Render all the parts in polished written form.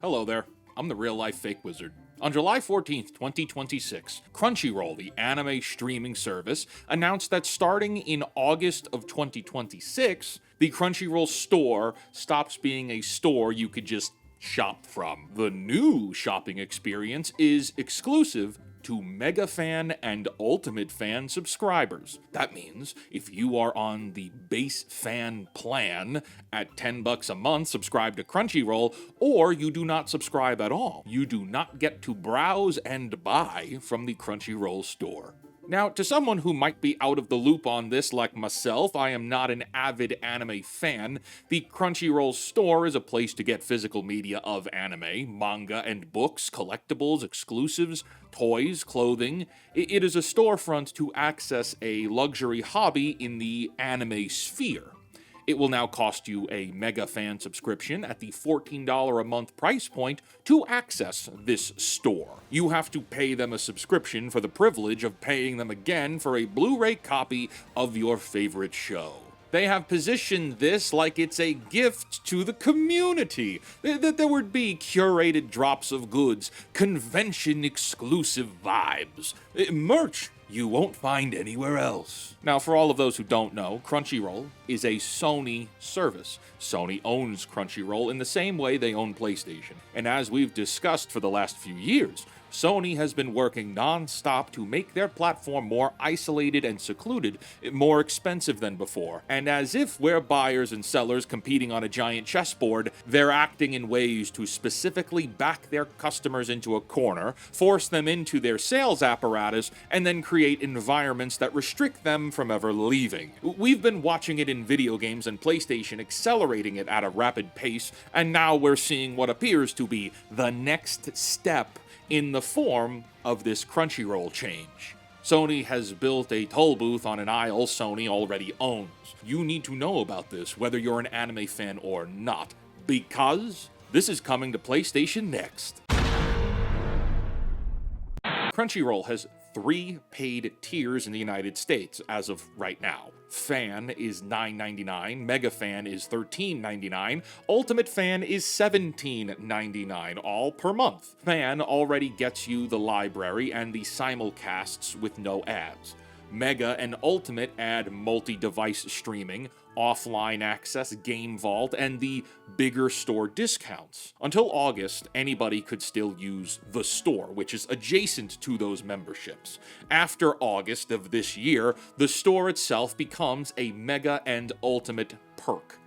Hello there, I'm the real-life fake wizard. On July 14th, 2026, Crunchyroll, the anime streaming service, announced that starting in August of 2026, the Crunchyroll store stops being a store you could just shop from. The new shopping experience is exclusive to Mega Fan and Ultimate Fan subscribers. That means if you are on the base fan plan at $10 a month, subscribe to Crunchyroll, or you do not subscribe at all, you do not get to browse and buy from the Crunchyroll store. Now, to someone who might be out of the loop on this like myself, I am not an avid anime fan. The Crunchyroll store is a place to get physical media of anime, manga and books, collectibles, exclusives, toys, clothing. It is a storefront to access a luxury hobby in the anime sphere. It will now cost you a Mega Fan subscription at the $14 a month price point to access this store. You have to pay them a subscription for the privilege of paying them again for a Blu-ray copy of your favorite show. They have positioned this like it's a gift to the community, that there would be curated drops of goods, convention-exclusive vibes, merch you won't find anywhere else. Now, for all of those who don't know, Crunchyroll is a Sony service. Sony owns Crunchyroll in the same way they own PlayStation. And as we've discussed for the last few years, Sony has been working non-stop to make their platform more isolated and secluded, more expensive than before. And as if we're buyers and sellers competing on a giant chessboard, they're acting in ways to specifically back their customers into a corner, force them into their sales apparatus, and then create environments that restrict them from ever leaving. We've been watching it in video games and PlayStation accelerating it at a rapid pace, and now we're seeing what appears to be the next step in the form of this Crunchyroll change. Sony has built a toll booth on an aisle Sony already owns. You need to know about this, whether you're an anime fan or not, because this is coming to PlayStation next. Crunchyroll has 3 paid tiers in the United States as of right now. Fan is $9.99, Mega Fan is $13.99, Ultimate Fan is $17.99, all per month. Fan already gets you the library and the simulcasts with no ads. Mega and Ultimate add multi-device streaming, offline access, Game Vault, and the bigger store discounts. Until August, anybody could still use the store, which is adjacent to those memberships. After August of this year, the store itself becomes a Mega and Ultimate perk.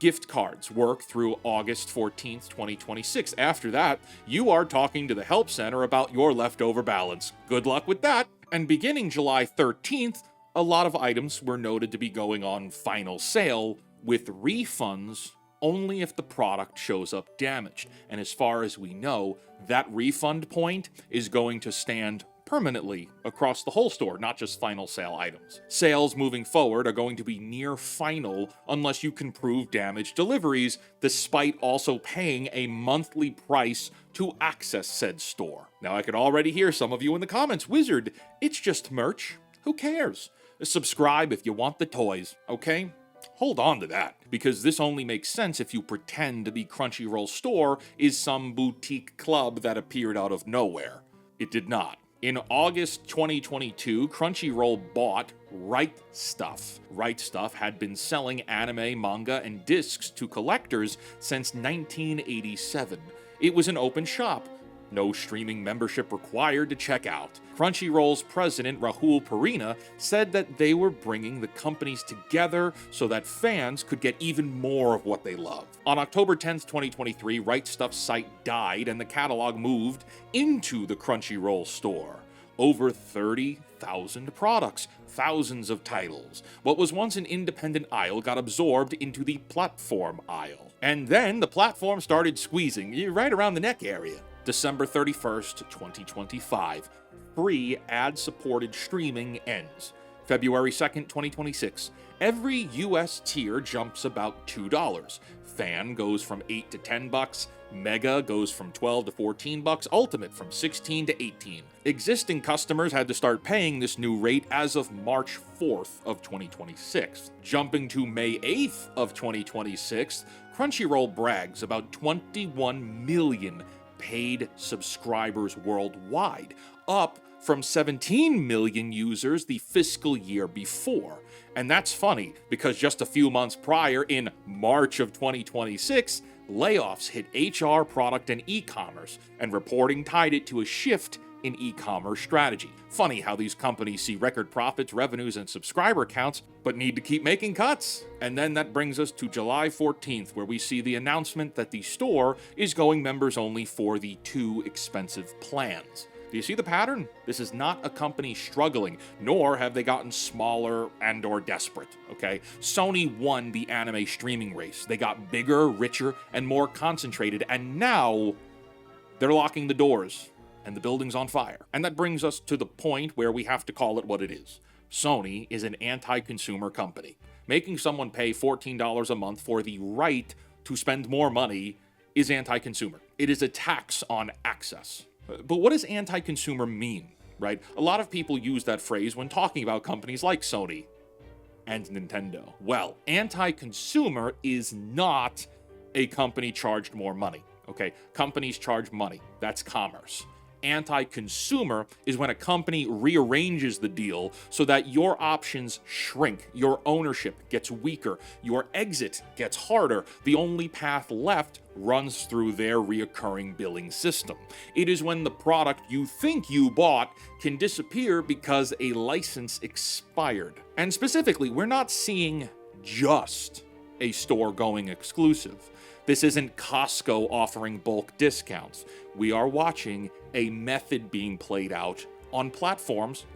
Gift cards work through August 14th, 2026. After that, you are talking to the help center about your leftover balance. Good luck with that. And beginning July 13th, a lot of items were noted to be going on final sale with refunds only if the product shows up damaged. And as far as we know, that refund point is going to stand permanently across the whole store, not just final sale items. Sales moving forward are going to be near final unless you can prove damaged deliveries, despite also paying a monthly price to access said store. Now, I can already hear some of you in the comments, Wizard, it's just merch. Who cares? Subscribe if you want the toys, okay? Hold on to that, because this only makes sense if you pretend the Crunchyroll store is some boutique club that appeared out of nowhere. It did not. In August 2022, Crunchyroll bought Right Stuff. Right Stuff had been selling anime, manga, and discs to collectors since 1987. It was an open shop. No streaming membership required to check out. Crunchyroll's president, Rahul Parina, said that they were bringing the companies together so that fans could get even more of what they love. On October 10th, 2023, Right Stuff's site died and the catalog moved into the Crunchyroll store. Over 30,000 products, thousands of titles. What was once an independent aisle got absorbed into the platform aisle. And then the platform started squeezing right around the neck area. December 31st, 2025. Free ad-supported streaming ends. February 2nd, 2026. Every US tier jumps about $2. Fan goes from $8 to $10. Mega goes from $12 to $14, Ultimate from $16 to $18. Existing customers had to start paying this new rate as of March 4th of 2026. Jumping to May 8th of 2026, Crunchyroll brags about 21 million paid subscribers worldwide, up from 17 million users the fiscal year before. And that's funny, because just a few months prior, in March of 2026, layoffs hit HR, product, and e-commerce, and reporting tied it to a shift in e-commerce strategy. Funny how these companies see record profits, revenues, and subscriber counts, but need to keep making cuts. And then that brings us to July 14th, where we see the announcement that the store is going members only for the 2 expensive plans. Do you see the pattern? This is not a company struggling, nor have they gotten smaller and or desperate, okay? Sony won the anime streaming race. They got bigger, richer, and more concentrated, and now they're locking the doors, and the building's on fire. And that brings us to the point where we have to call it what it is. Sony is an anti-consumer company. Making someone pay $14 a month for the right to spend more money is anti-consumer. It is a tax on access. But what does anti-consumer mean, right? A lot of people use that phrase when talking about companies like Sony and Nintendo. Well, anti-consumer is not a company charged more money, okay? Companies charge money. That's commerce. Anti-consumer is when a company rearranges the deal so that your options shrink, your ownership gets weaker, your exit gets harder. The only path left runs through their reoccurring billing system. It is when the product you think you bought can disappear because a license expired. And specifically, we're not seeing just a store going exclusive. This isn't Costco offering bulk discounts. We are watching a method being played out on platforms,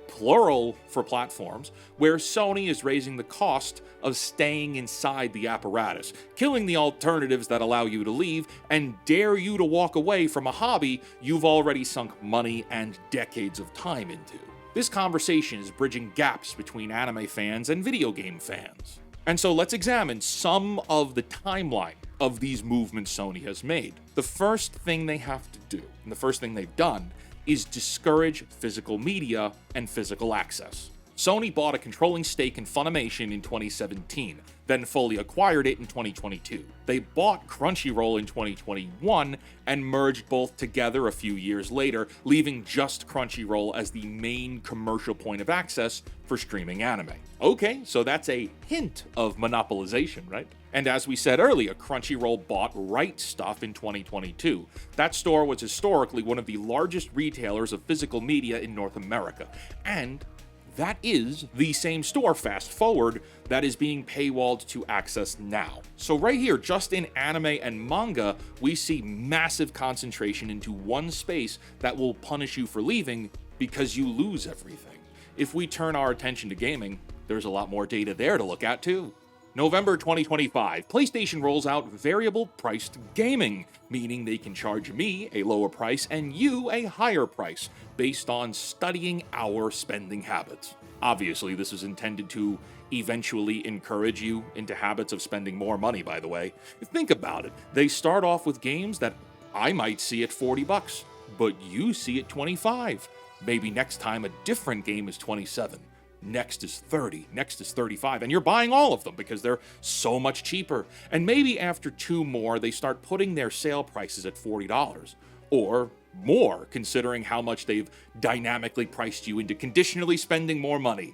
plural for platforms, where Sony is raising the cost of staying inside the apparatus, killing the alternatives that allow you to leave and dare you to walk away from a hobby you've already sunk money and decades of time into. This conversation is bridging gaps between anime fans and video game fans. And so let's examine some of the timeline of these movements Sony has made. The first thing they have to do, and the first thing they've done, is discourage physical media and physical access. Sony bought a controlling stake in Funimation in 2017, then fully acquired it in 2022. They bought Crunchyroll in 2021 and merged both together a few years later, leaving just Crunchyroll as the main commercial point of access for streaming anime. Okay, so that's a hint of monopolization, right? And as we said earlier, Crunchyroll bought Right Stuff in 2022. That store was historically one of the largest retailers of physical media in North America, and that is the same store, fast forward, that is being paywalled to access now. So right here, just in anime and manga, we see massive concentration into one space that will punish you for leaving because you lose everything. If we turn our attention to gaming, there's a lot more data there to look at too. November 2025, PlayStation rolls out variable priced gaming, meaning they can charge me a lower price and you a higher price based on studying our spending habits. Obviously, this is intended to eventually encourage you into habits of spending more money, by the way. Think about it. They start off with games that I might see at $40, but you see at $25. Maybe next time a different game is $27. Next is $30, next is $35, and you're buying all of them because they're so much cheaper. And maybe after 2 more, they start putting their sale prices at $40, or more, considering how much they've dynamically priced you into conditionally spending more money.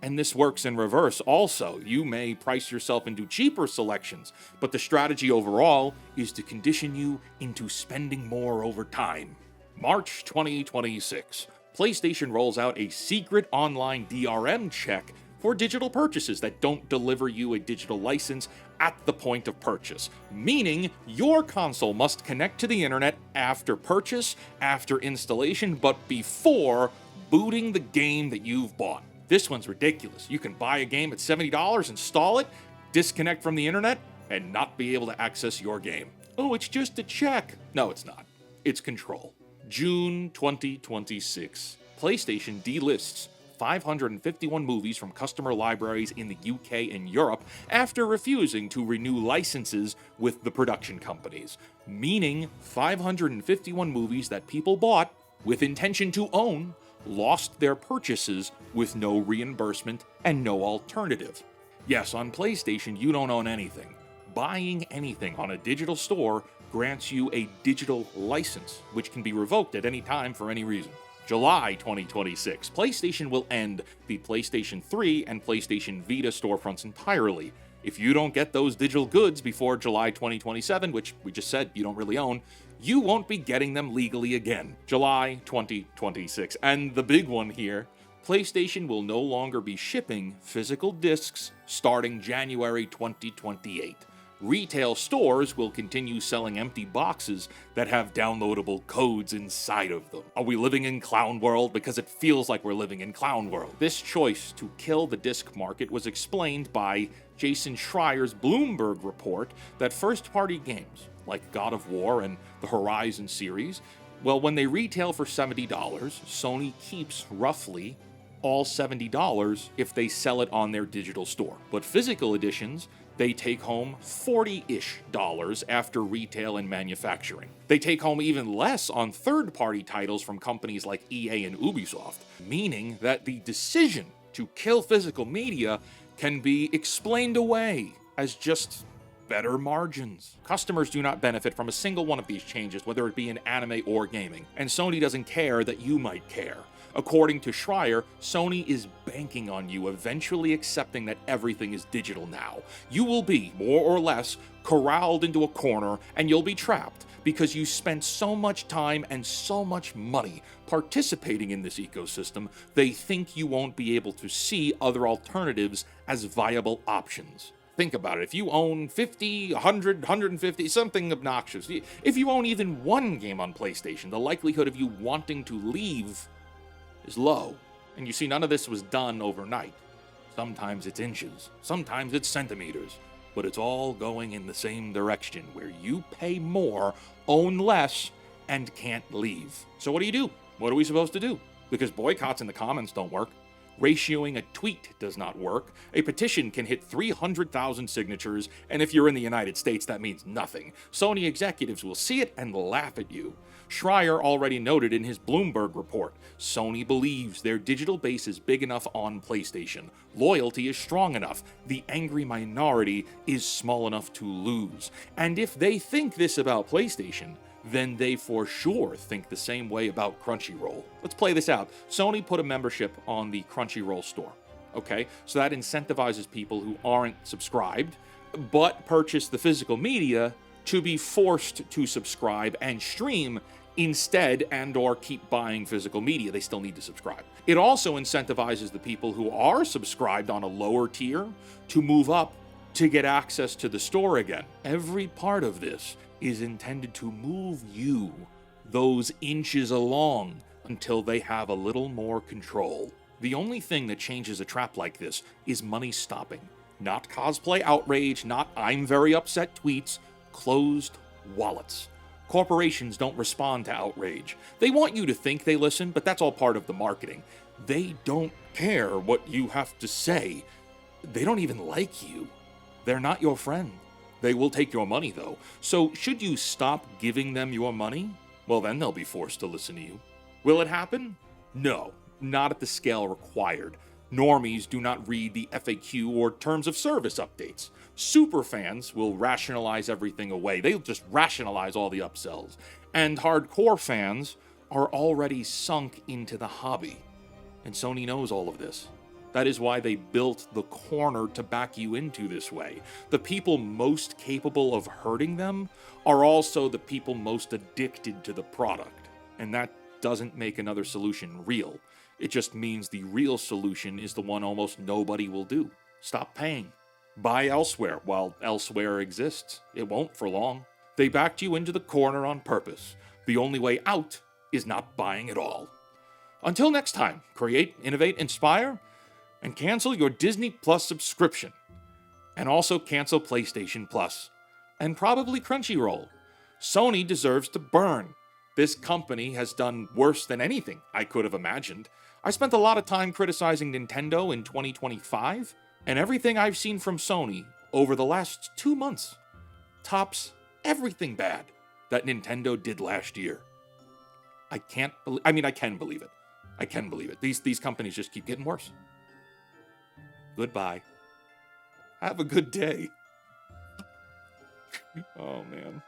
And this works in reverse also. You may price yourself into cheaper selections, but the strategy overall is to condition you into spending more over time. March 2026. PlayStation rolls out a secret online DRM check for digital purchases that don't deliver you a digital license at the point of purchase, meaning your console must connect to the internet after purchase, after installation, but before booting the game that you've bought. This one's ridiculous. You can buy a game at $70, install it, disconnect from the internet, and not be able to access your game. Oh, it's just a check. No, it's not. It's control. June 2026. PlayStation delists 551 movies from customer libraries in the UK and Europe after refusing to renew licenses with the production companies, meaning 551 movies that people bought with intention to own lost their purchases with no reimbursement and no alternative. Yes, on PlayStation you don't own anything, buying anything on a digital store grants you a digital license, which can be revoked at any time for any reason. July 2026, PlayStation will end the PlayStation 3 and PlayStation Vita storefronts entirely. If you don't get those digital goods before July 2027, which we just said you don't really own, you won't be getting them legally again. July 2026. And the big one here, PlayStation will no longer be shipping physical discs starting January 2028. Retail stores will continue selling empty boxes that have downloadable codes inside of them. Are we living in Clown World? Because it feels like we're living in Clown World. This choice to kill the disc market was explained by Jason Schreier's Bloomberg report that first-party games, like God of War and the Horizon series, well, when they retail for $70, Sony keeps roughly all $70 if they sell it on their digital store. But physical editions, they take home $40-ish after retail and manufacturing. They take home even less on third-party titles from companies like EA and Ubisoft, meaning that the decision to kill physical media can be explained away as just better margins. Customers do not benefit from a single one of these changes, whether it be in anime or gaming, and Sony doesn't care that you might care. According to Schreier, Sony is banking on you eventually accepting that everything is digital now. You will be, more or less, corralled into a corner and you'll be trapped because you spent so much time and so much money participating in this ecosystem, they think you won't be able to see other alternatives as viable options. Think about it. If you own 50, 100, 150, something obnoxious, if you own even one game on PlayStation, the likelihood of you wanting to leave is low. And you see, none of this was done overnight. Sometimes it's inches, sometimes it's centimeters, but it's all going in the same direction where you pay more, own less, and can't leave. So what do? What are we supposed to do? Because boycotts in the comments don't work. Ratioing a tweet does not work. A petition can hit 300,000 signatures, and if you're in the United States, that means nothing. Sony executives will see it and laugh at you. Schreier already noted in his Bloomberg report, Sony believes their digital base is big enough on PlayStation. Loyalty is strong enough. The angry minority is small enough to lose. And if they think this about PlayStation, then they for sure think the same way about Crunchyroll. Let's play this out. Sony put a membership on the Crunchyroll store. Okay, so that incentivizes people who aren't subscribed, but purchase the physical media to be forced to subscribe and stream instead and or keep buying physical media. They still need to subscribe. It also incentivizes the people who are subscribed on a lower tier to move up to get access to the store again. Every part of this is intended to move you those inches along until they have a little more control. The only thing that changes a trap like this is money stopping. Not cosplay outrage, not I'm very upset tweets, closed wallets. Corporations don't respond to outrage. They want you to think they listen, but that's all part of the marketing. They don't care what you have to say. They don't even like you. They're not your friend. They will take your money, though. So should you stop giving them your money? Well, then they'll be forced to listen to you. Will it happen? No, not at the scale required. Normies do not read the FAQ or terms of service updates. Superfans will rationalize everything away. They'll just rationalize all the upsells. And hardcore fans are already sunk into the hobby. And Sony knows all of this. That is why they built the corner to back you into this way. The people most capable of hurting them are also the people most addicted to the product. And that doesn't make another solution real. It just means the real solution is the one almost nobody will do. Stop paying. Buy elsewhere while elsewhere exists. It won't for long. They backed you into the corner on purpose. The only way out is not buying at all. Until next time, create, innovate, inspire, and cancel your Disney Plus subscription. And also cancel PlayStation Plus. And probably Crunchyroll. Sony deserves to burn. This company has done worse than anything I could have imagined. I spent a lot of time criticizing Nintendo in 2025, and everything I've seen from Sony over the last 2 months tops everything bad that Nintendo did last year. I can believe it. I can believe it. These companies just keep getting worse. Goodbye. Have a good day. Oh, man.